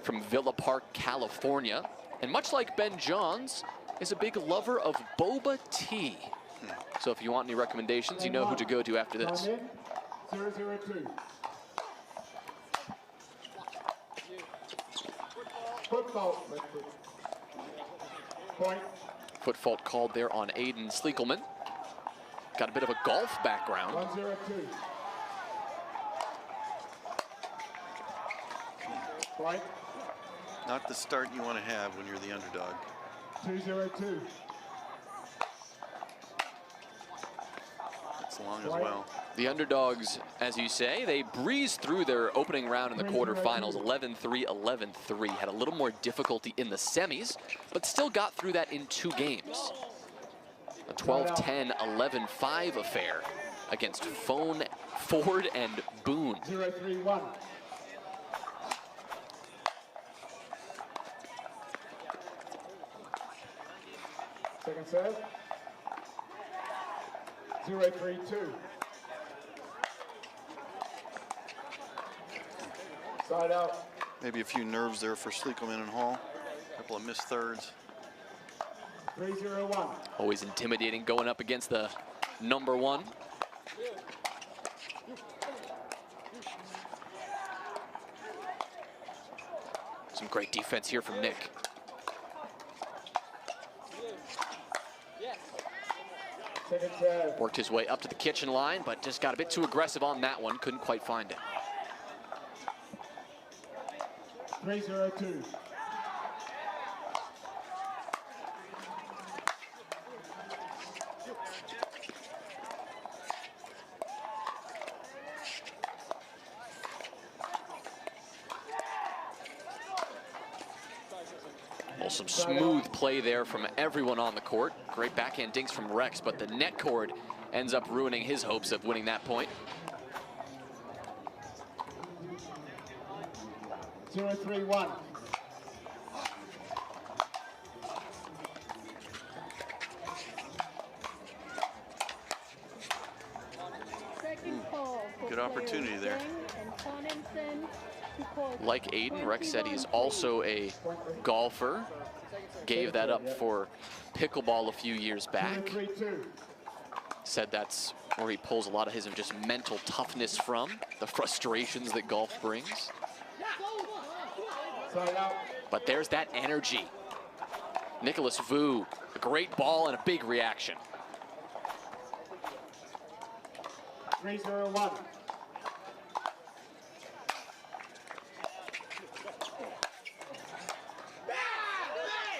from Villa Park, California. And much like Ben Johns, is a big lover of boba tea. So if you want any recommendations, you know who to go to after this. 0-0-2. Foot fault. Point. Foot fault called there on Aiden Schliekelman. Got a bit of a golf background. 1-0-2. Point. Not the start you want to have when you're the underdog. 2-0-2. It's long as well. The Underdogs, as you say, they breezed through their opening round in the quarterfinals, 11-3, 11-3. Had a little more difficulty in the semis, but still got through that in 2 games. A 12-10, 11-5 affair against Ford and Boone. 0-3-1. Second serve. 0-3-2. Side out. Maybe a few nerves there for Schliekelman and Hall. A couple of missed thirds. 3-0-1. Always intimidating going up against the #1. Some great defense here from Nick. Second serve. Worked his way up to the kitchen line, but just got a bit too aggressive on that one. Couldn't quite find it. 3-0-2. Well, some smooth play there from everyone on the court. Great backhand dinks from Rex, but the net cord ends up ruining his hopes of winning that point. 0-3-1. Good opportunity there. Like Aiden, Rex said he's also a golfer. Gave that up for pickleball a few years back. Said that's where he pulls a lot of his just mental toughness from, the frustrations that golf brings. But there's that energy. Nicholas Vu, a great ball and a big reaction. 3-0-1.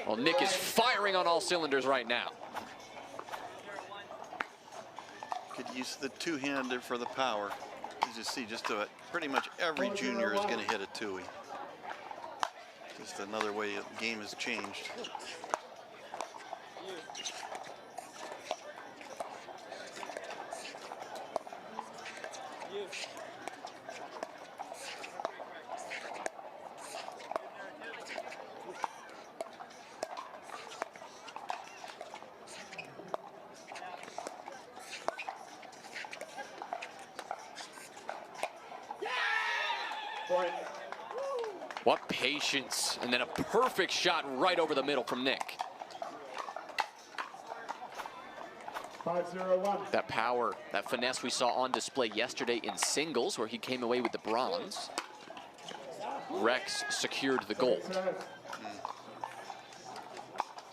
Well, Nick is firing on all cylinders right now. Could use the two-hander for the power. As you see, just pretty much every junior is going to hit a two-y. Just another way the game has changed. What patience, and then a perfect shot right over the middle from Nick. 5-0-1. That power, that finesse we saw on display yesterday in singles where he came away with the bronze. Rex secured the gold.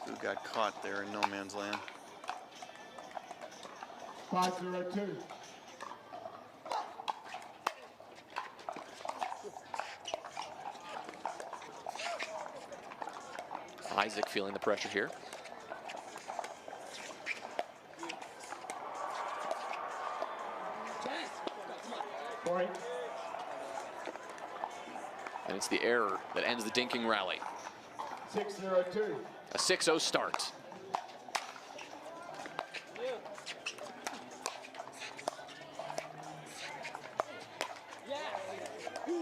Who got caught there in no man's land. 5-0-2. Isaac feeling the pressure here. Point. And it's the error that ends the dinking rally. 6-0-2. A 6-0 start.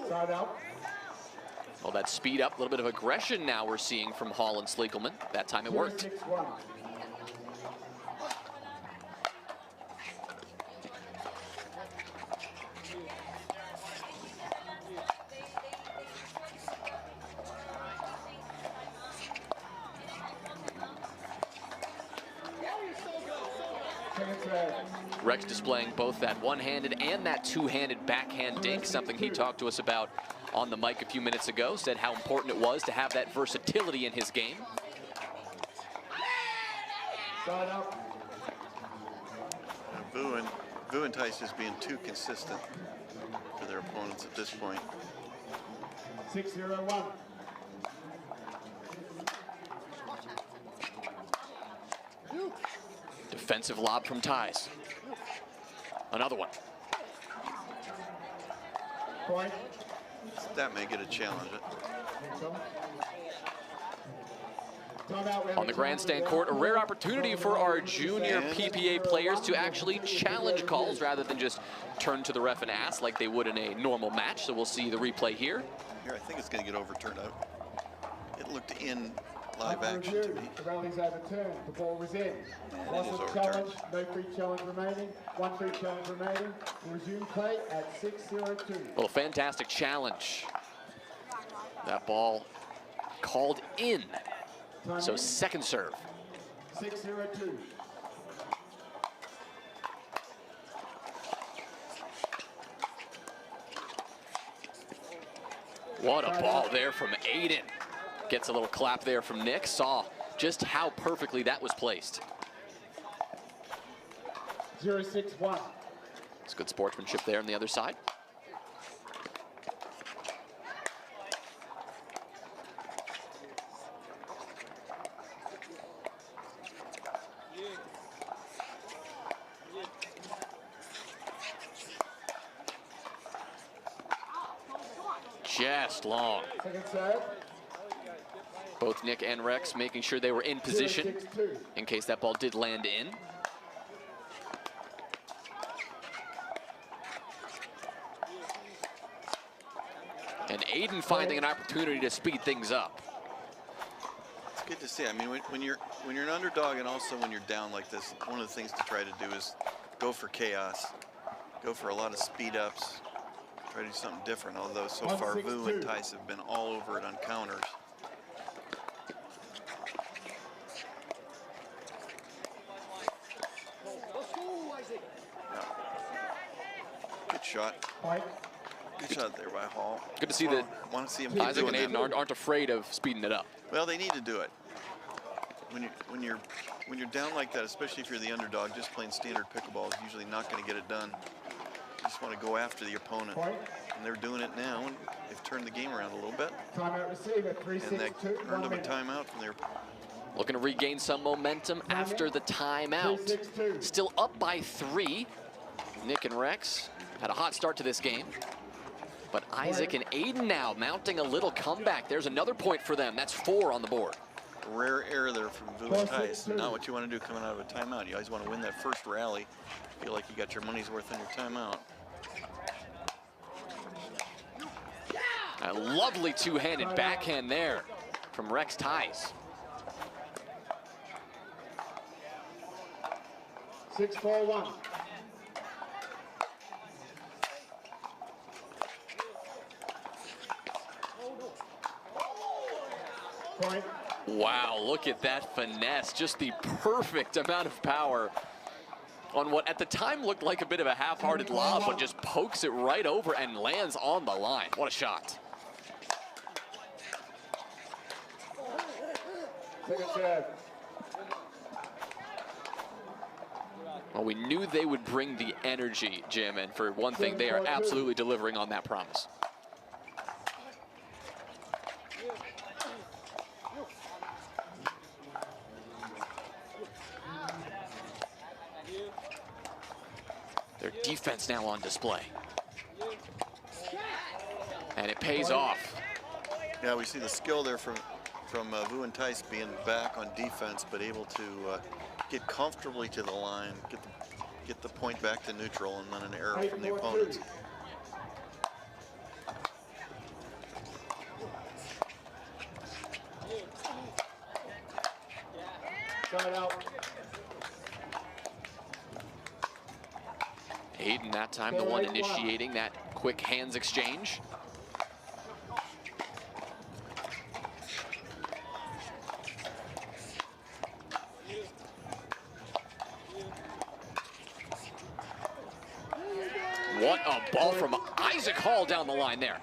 Side out. Well, that speed up, a little bit of aggression now we're seeing from Holland Schliekelman. That time it worked. 6-1. serve. Rex displaying both that one-handed and that two-handed backhand dink, something he talked to us about on the mic a few minutes ago, said how important it was to have that versatility in his game. Side up. Vu and Tice is being too consistent for their opponents at this point. 6-0-1. Defensive lob from Ties. Another one. Point. That may get a challenge. On the grandstand court, a rare opportunity for our junior PPA players to actually challenge calls rather than just turn to the ref and ask like they would in a normal match. So we'll see the replay here. Here, I think it's going to get overturned out. It looked in live action to me. The rally's overturned. The ball was in. It Loss is of overturned. challenge. No free challenge remaining. One free challenge remaining. We'll resume play at 6-0-2. Well, fantastic challenge. That ball called in. So second serve. 6-0-2. What a ball there from Aiden. Gets a little clap there from Nick. Saw just how perfectly that was placed. 0-6-1. It's good sportsmanship there on the other side. Just long. Second serve. Both Nick and Rex making sure they were in position 0-6-2. in case that ball did land in. And Aiden finding an opportunity to speed things up. It's good to see. I mean, when you're an underdog and also when you're down like this, one of the things to try to do is go for chaos, go for a lot of speed ups, try to do something different. Although so far Vu and Tice have been all over it on counters. Yeah. Good shot. Point. Good shot there by Hall. Good to see that Want to see him keep Isaac doing and that. Aiden aren't afraid of speeding it up. Well, they need to do it. When you're down like that, especially if you're the underdog, just playing standard pickleball is usually not going to get it done. You just want to go after the opponent, Point. and they're doing it now. And they've turned the game around a little bit, Timeout receiver. and they 3-6-2. earned 1 them a minute. timeout from their. Looking to regain some momentum after the timeout. 3-6-2. Still up by 3. Nick and Rex had a hot start to this game. But Isaac and Aiden now mounting a little comeback. There's another point for them. That's 4 on the board. Rare error there from Vu and Tice. Not what you want to do coming out of a timeout. You always want to win that first rally. Feel like you got your money's worth on your timeout. A lovely two-handed backhand there from Rex Ties. 6-4-1. Point. Wow, look at that finesse. Just the perfect amount of power on what at the time looked like a bit of a half-hearted lob, but just pokes it right over and lands on the line. What a shot. Second serve. Well, we knew they would bring the energy, Jim, and for one thing, they are absolutely delivering on that promise. Their defense now on display. And it pays off. Yeah, we see the skill there from Vu and Tice being back on defense, but able to get comfortably to the line, get the point back to neutral, and then an error from the opponents. Side out. Aiden that time the one initiating that quick hands exchange. what a ball from Isaac Hall down the line there.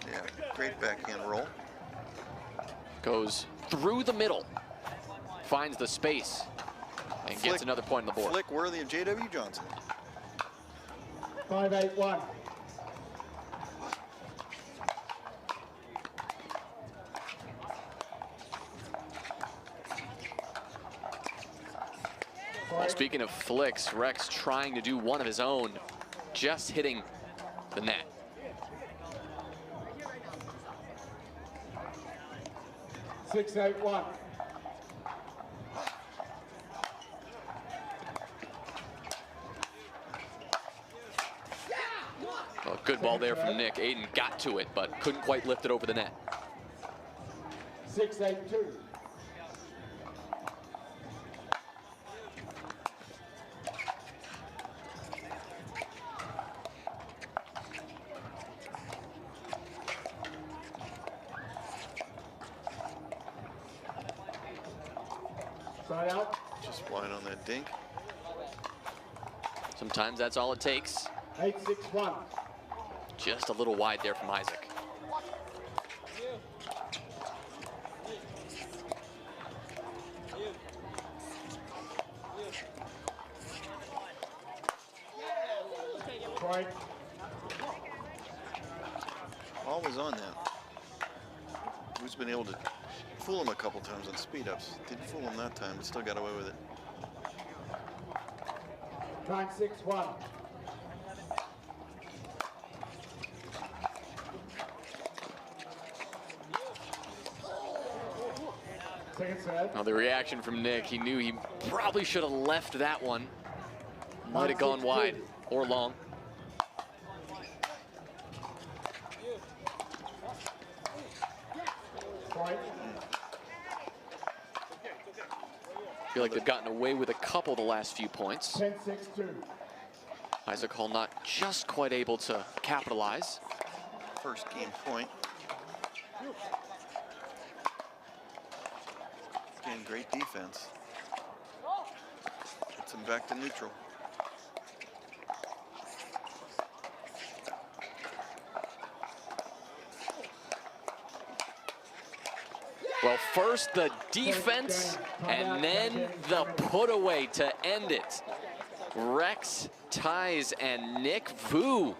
Yeah, great backhand roll. Goes through the middle, finds the space, and gets another point on the board. Flick worthy of J.W. Johnson. 5-8-1. Well, speaking of flicks, Rex trying to do one of his own, just hitting the net. Six, 8-1. Well, good ball there from Nick. Aiden got to it, but couldn't quite lift it over the net. 6-8-2. Side out. Just wide on that dink. Sometimes that's all it takes. 8-6-1. Just a little wide there from Isaac. Point. Always on that. Who's been able to fool him a couple times on speed ups. Didn't fool him that time, but still got away with it. 9-6-1. Second set. Now the reaction from Nick, he knew he probably should have left that one. Might have gone wide or long. Point. Feel like they've gotten away with a couple the last few points. 10-6-2. Isaac Hall not just quite able to capitalize. First game point. Again, great defense. Gets him back to neutral. Well, first the defense and then the put away to end it. Rex Ties and Nick Vu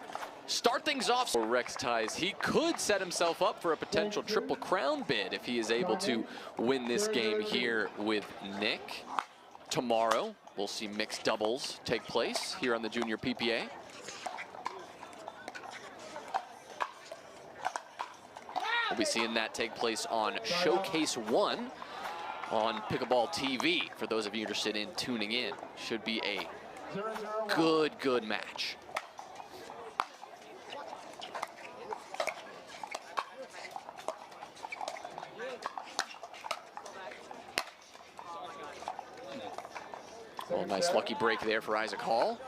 start things off. For Rex Ties, he could set himself up for a potential Triple Crown bid if he is able to win this game here with Nick. Tomorrow, we'll see mixed doubles take place here on the Junior PPA. We'll be seeing that take place on Showcase 1 on Pickleball TV. For those of you interested in tuning in, should be a good match. Well, nice lucky break there for Isaac Hall.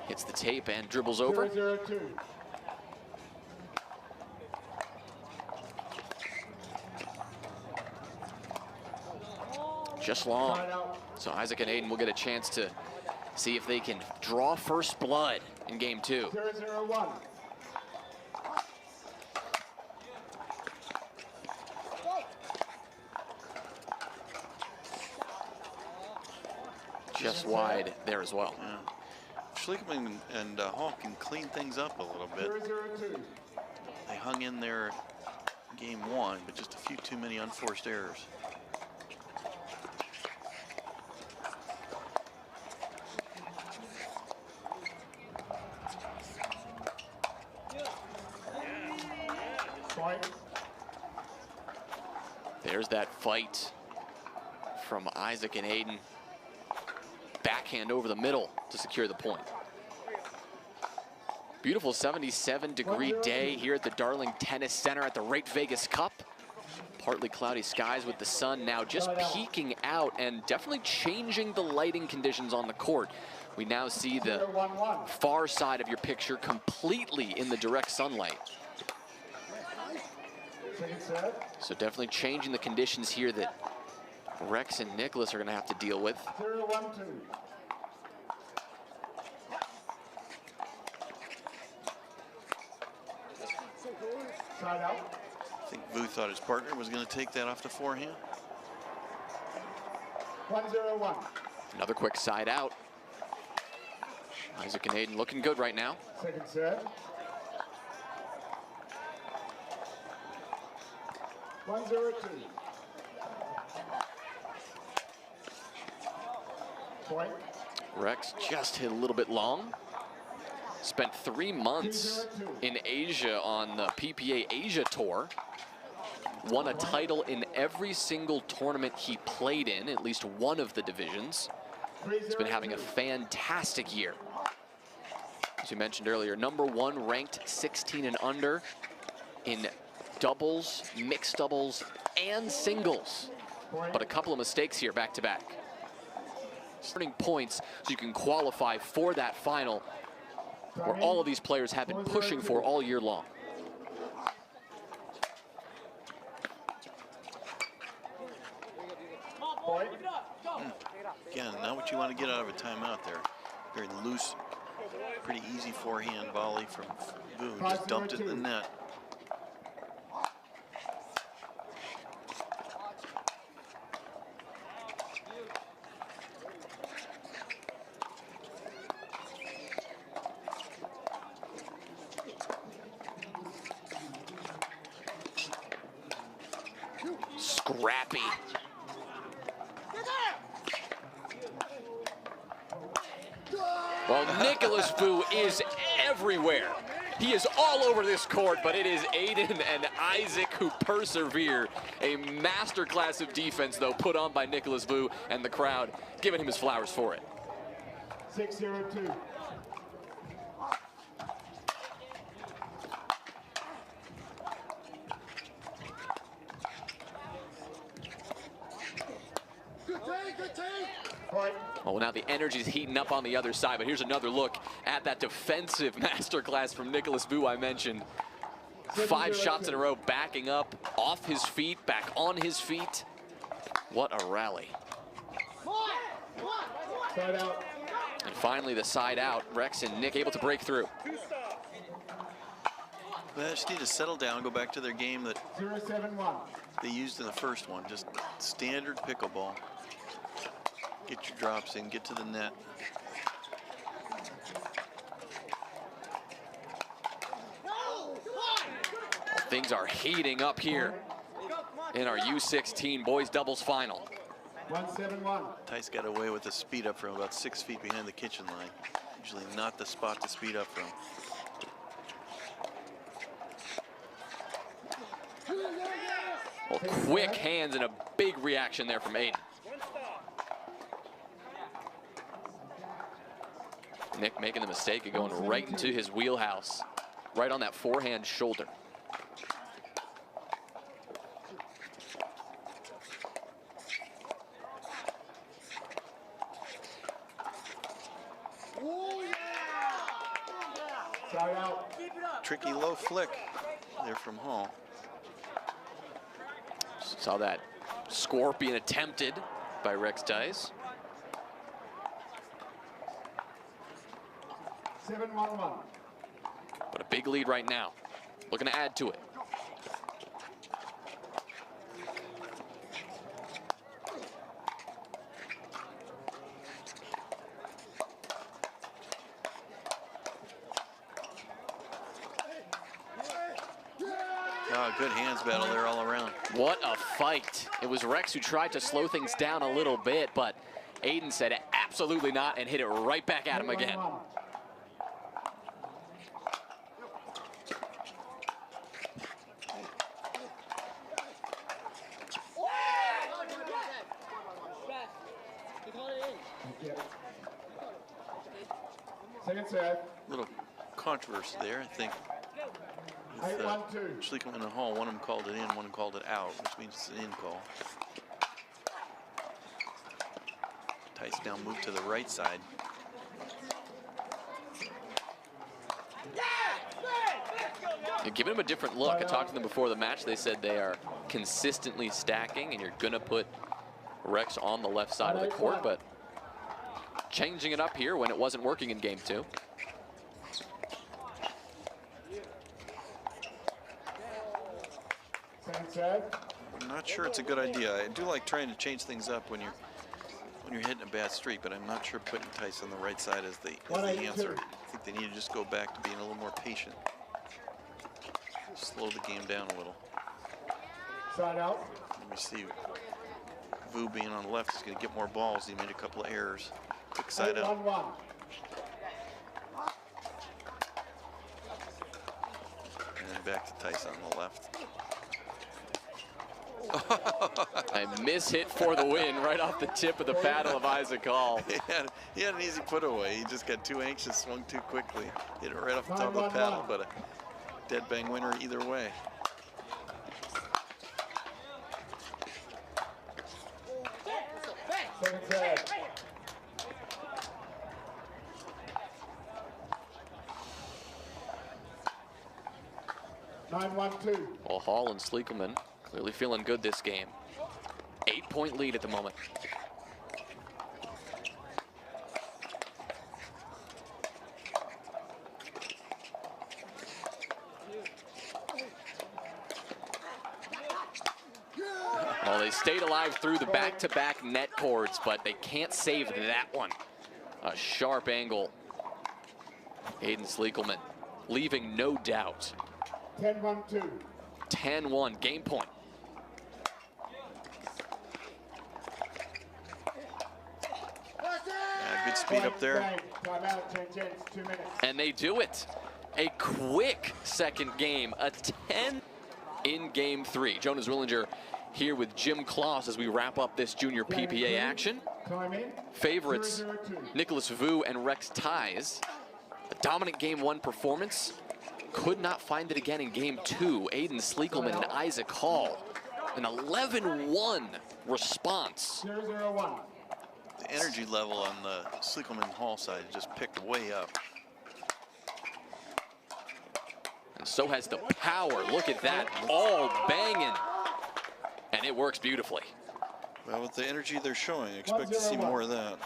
Hits the tape and dribbles over. 0-0-2. Just long. So Isaac and Aiden will get a chance to see if they can draw first blood in game 2. 0-0-1. Just wide there as well. Yeah. Schliekelman and Hall can clean things up a little bit. 0-0-2. They hung in there game 1, but just a few too many unforced errors. Point. There's that fight from Isaac and Aiden. Backhand over the middle to secure the point. Beautiful 77-degree day here at the Darling Tennis Center at the Rate Vegas Cup. Partly cloudy skies with the sun now just peeking out and definitely changing the lighting conditions on the court. We now see the far side of your picture completely in the direct sunlight. So definitely changing the conditions here that Rex and Nicholas are going to have to deal with. 0-1-2. Side out. I think Vu thought his partner was going to take that off the forehand. 1-0-1. Another quick side out. Isaac and Aiden looking good right now. Second serve. 1-0-2. Point. Rex just hit a little bit long. Spent 3 months in Asia on the PPA Asia Tour. Won a title in every single tournament he played in, at least one of the divisions. He's been having a fantastic year. As you mentioned earlier, #1 ranked 16 and under in doubles, mixed doubles, and singles. But a couple of mistakes here back to back. Starting points so you can qualify for that final where all of these players have been pushing for all year long. Again, not what you want to get out of a timeout there. Very loose, pretty easy forehand volley from Vu. Just dumped it in the net. Scrappy. Well, Nicholas Vu is everywhere. He is all over this court, but it is Aiden and Isaac who persevere. A masterclass of defense, though, put on by Nicholas Vu, and the crowd giving him his flowers for it. 6-0-2. Well, now the energy's heating up on the other side, but here's another look at that defensive masterclass from Nicholas Vu I mentioned. 5 shots in a row, backing up, off his feet, back on his feet. What a rally. Side out. And finally the side out. Rex and Nick able to break through. They just need to settle down, go back to their game that 0-7-1. they used in the first one. Just standard pickleball. Get your drops in, get to the net. Things are heating up here in our U16 boys doubles final. 1-7-1. Tice got away with a speed up from about 6 feet behind the kitchen line. Usually not the spot to speed up from. Well, quick hands and a big reaction there from Aiden. Nick making the mistake of going right into his wheelhouse, right on that forehand shoulder. Side out. Tricky low flick there from Hall. Saw that scorpion attempted by Rex Tice. 7-1-1. But a big lead right now. Looking to add to it. Oh, good hands battle there all around. What a fight. It was Rex who tried to slow things down a little bit, but Aiden said absolutely not and hit it right back at him again. 8-1-1. Second serve. Little controversy there, I think. With, 8-1-2. Schliekelman and Hall, one of them called it in, one of them called it out, which means it's an in call. Tice now moved to the right side. You're giving him a different look. I talked to them before the match. They said they are consistently stacking, and you're going to put Rex on the left side of the court, but changing it up here when it wasn't working in game 2. serve. I'm not sure it's a good idea. I do like trying to change things up when you're hitting a bad streak, but I'm not sure putting Tice on the right side is the answer. I think they need to just go back to being a little more patient. Slow the game down a little. Side out. Let me see. Vu being on the left is going to get more balls. He made a couple of errors. Quick side out. 1-1. And then back to Tice on the left. A miss-hit for the win right off the tip of the paddle of Isaac Hall. He had an easy put away. He just got too anxious, swung too quickly. Hit it right off the top of the paddle, but a dead bang winner either way. Second serve. Nine 1-2. Well, Hall and Schliekelman clearly feeling good this game. 8-point lead at the moment. Well, they stayed alive through the back-to-back net cords, but they can't save that one. A sharp angle. Aiden Schliekelman leaving no doubt. 10-1-2. 10-1, game point. Good speed up there. Timeout, 10 gents, 2 minutes. And they do it. A quick second game, a 10 in game 3. Jonas Willinger here with Jim Kloss as we wrap up this junior PPA action. Time in. Favorites 0-0-2. Nicholas Vu and Rex Ties. A dominant game 1 performance. Could not find it again in game 2. Aiden Schliekelman and Isaac Hall. An 11-1 response. 0-0-1. The energy level on the Schliekelman Hall side just picked way up. And so has the power. Look at that, all banging. And it works beautifully. Well, with the energy they're showing, I expect to see more of that.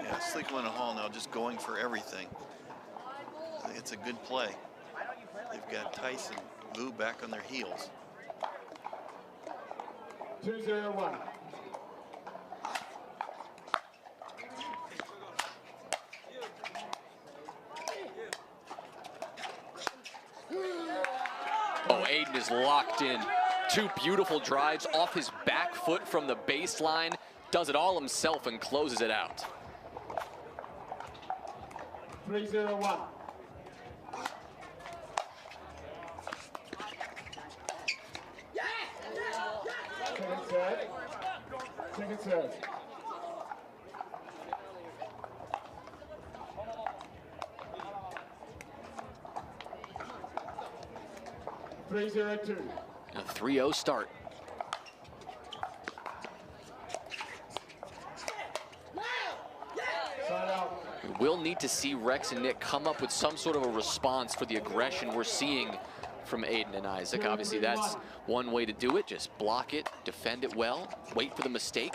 Yeah, Schliekelman and Hall now just going for everything. I think it's a good play. They've got Tice and Vu back on their heels. 2-0-1. Oh, Aiden is locked in. 2 beautiful drives off his back foot from the baseline. Does it all himself and closes it out. 3-0-1. Second serve. Second serve. A 3-0 start. Side out. We will need to see Rex and Nick come up with some sort of a response for the aggression we're seeing from Aiden and Isaac. Obviously, that's one way to do it. Just block it, defend it well, wait for the mistake.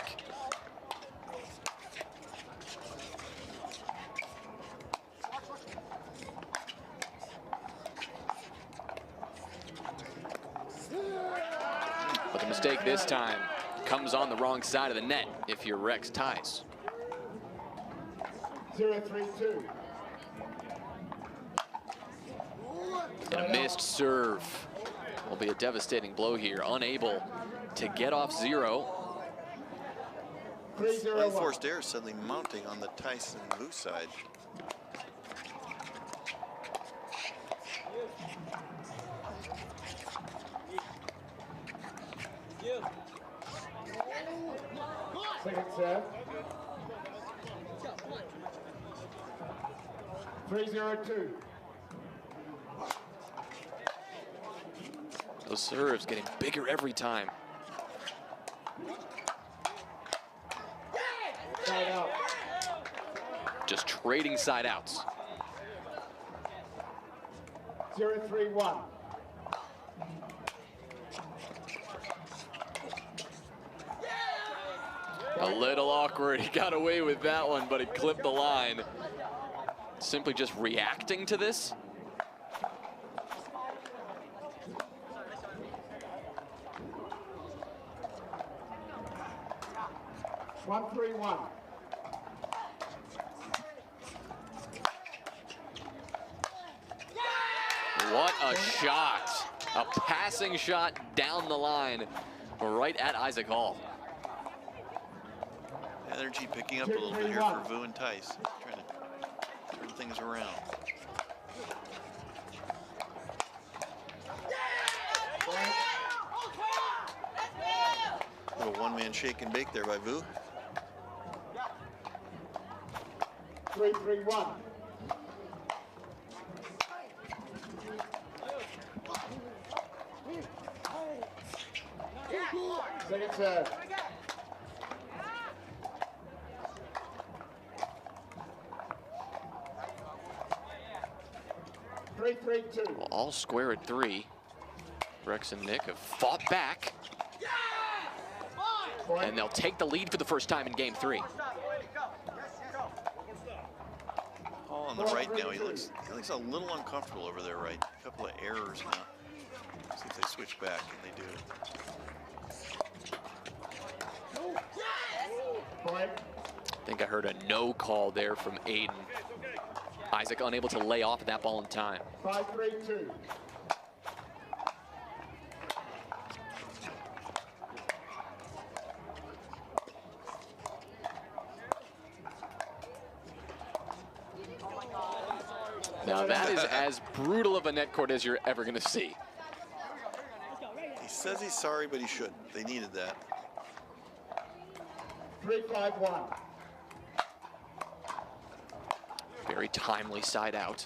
But the mistake this time comes on the wrong side of the net if you're Rex Ties. 0-3-2. And a missed serve will be a devastating blow here. Unable to get off 0. 3-0-1. Unforced error suddenly mounting on the Tice and Vu side. Second serve. 3-0-2. Those serves getting bigger every time. Side out. Just trading side outs. 0-3-1. A little awkward. He got away with that one, but he clipped the line. Simply just reacting to this. One, 3-1. What a shot. A passing shot down the line, right at Isaac Hall. Energy picking up a little bit here for Vu and Tice. Trying to turn things around. Little one-man shake and bake there by Vu. 3-3-1. Second serve. Well, all square at 3. Rex and Nick have fought back. And they'll take the lead for the first time in game 3. Hall on the right now. He looks a little uncomfortable over there, right? A couple of errors now. See if they switch back, and they do. I think I heard a no call there from Aiden. Isaac unable to lay off that ball in time. 5-3-2. Now that is as brutal of a net court as you're ever going to see. He says he's sorry, but he shouldn't. They needed that. 3-5-1. Very timely side out.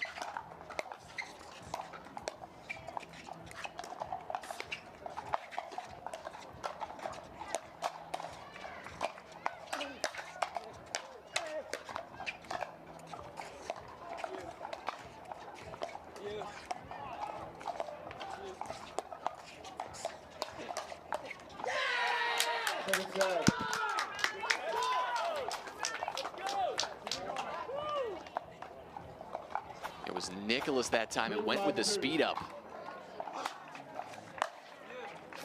It was Nicholas that time who went with the speed up.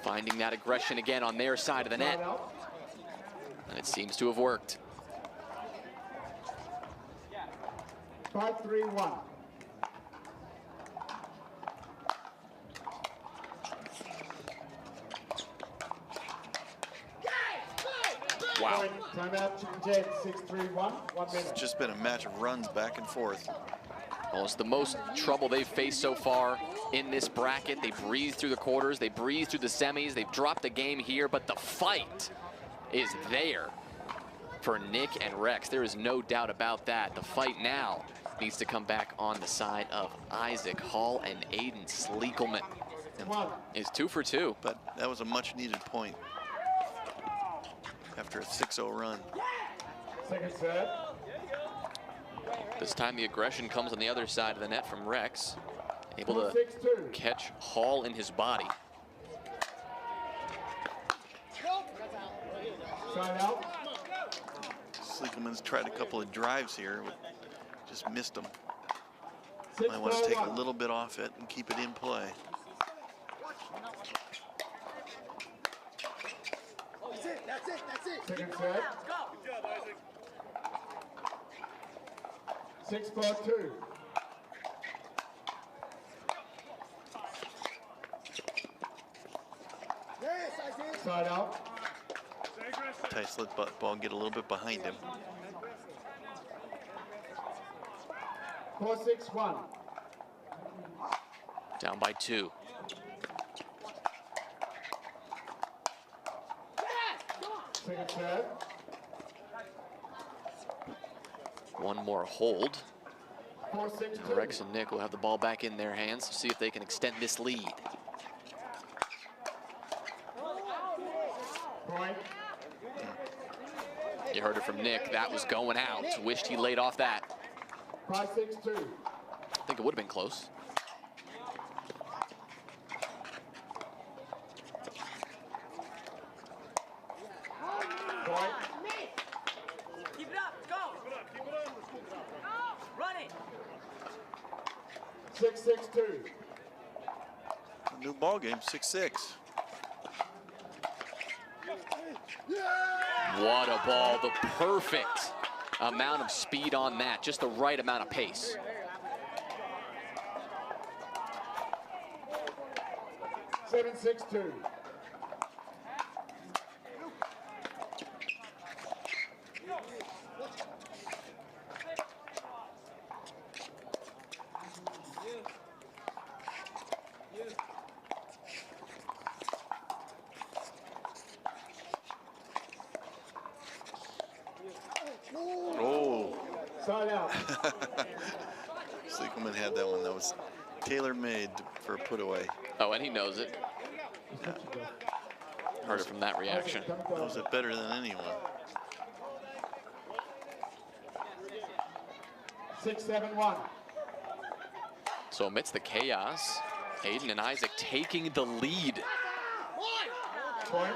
Finding that aggression again on their side of the net. And it seems to have worked. 5-3-1. Wow. Timeout, Chicken Jet, 6-3-1, 1 minute. It's just been a match of runs back and forth. Well, it's the most trouble they've faced so far in this bracket. They breathed through the quarters, they breathed through the semis, they've dropped the game here, but the fight is there for Nick and Rex. There is no doubt about that. The fight now needs to come back on the side of Isaac Hall, and Aiden Schliekelman is 2 for 2. But that was a much needed point after a 6-0 run. Second serve. This time the aggression comes on the other side of the net from Rex. Able to 6-2. catch Hall in his body. Side out. Schliekelman's tried a couple of drives here, but just missed them. 6-4-1. Might want to take a little bit off it and keep it in play. That's it. Second serve. 6-4-2. Side out. Tice let ball get a little bit behind him. 4-6-1. Down by 2. Second serve. One more hold. 4-6-2. Rex and Nick will have the ball back in their hands to see if they can extend this lead. Point. You heard it from Nick. That was going out. Wished he laid off that. 5-6-2. I think it would have been close. Point. 6-6-2. New ball game, 6-6. What a ball, the perfect amount of speed on that, just the right amount of pace. Seven, 6-2. Oh. Side out. Schliekelman had that one. That was tailor-made for a put away. Oh, and he knows it. Heard it from that reaction. Knows it better than anyone. 6-7-1. So amidst the chaos, Aiden and Isaac taking the lead. Point.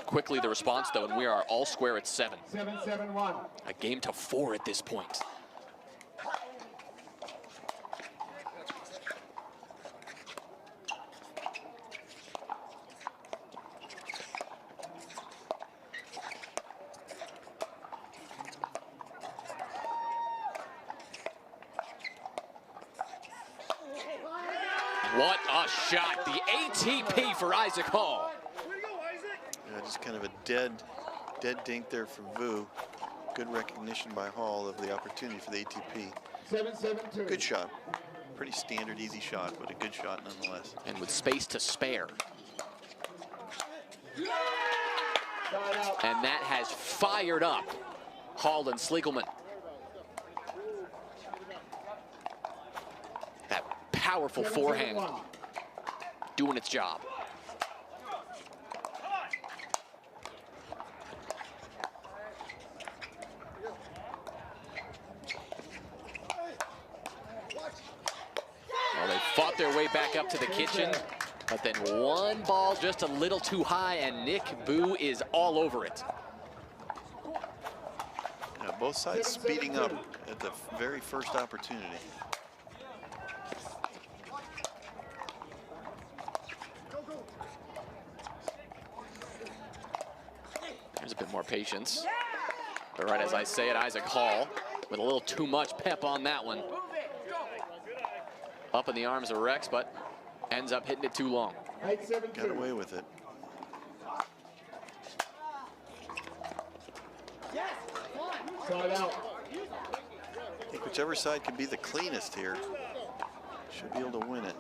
Quickly the response though, and we are all square at 7. 7-7-1. A game to 4 at this point. What a shot, the ATP for Isaac Hall. Yeah, just kind of a dead dink there from Vu. Good recognition by Hall of the opportunity for the ATP. 7-7-2. Good shot. Pretty standard, easy shot, but a good shot nonetheless. And with space to spare. Side out. And that has fired up Holland and Schliekelman. That powerful forehand 7-7-1. doing its job. Well, they fought their way back up to the kitchen, but then one ball just a little too high, and Nick Vu is all over it. Yeah, both sides speeding up at the very first opportunity. There's a bit more patience. But right as I say it, Isaac Hall with a little too much pep on that one. Up in the arms of Rex, but ends up hitting it too long. 8-7-2. Got away with it. Side out. I think whichever side can be the cleanest here should be able to win it.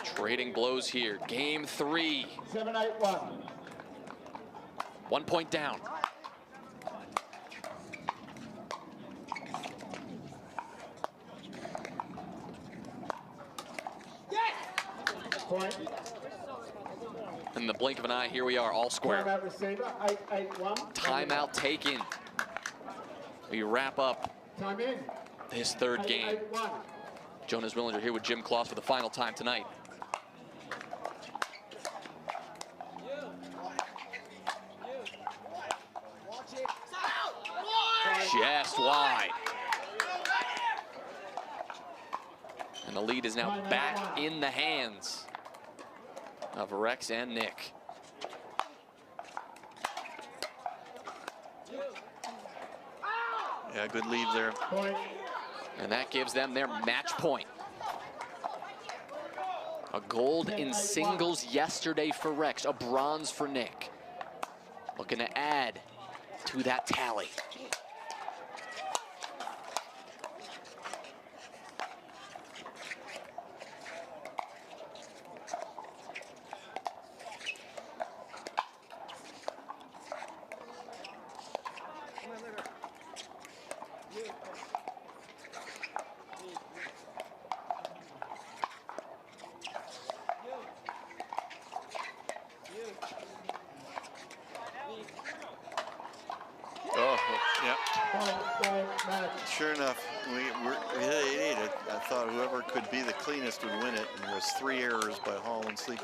Trading blows here. Game 3. 7-8-1. 1 point down. Point. In the blink of an eye, here we are, all square. Timeout receiver. 8-8-1. Timeout taken. We wrap up Time in. this third game. 8-8-1. Jonas Willinger here with Jim Kloss for the final time tonight. Just wide. And the lead is now back in the hands of Rex and Nick. Yeah, good lead there. Point. And that gives them their match point. A gold in singles yesterday for Rex, a bronze for Nick. Looking to add to that tally. Sure enough, we hit 8-8. I thought whoever could be the cleanest would win it, and there was 3 errors by Hall and Schliekelman.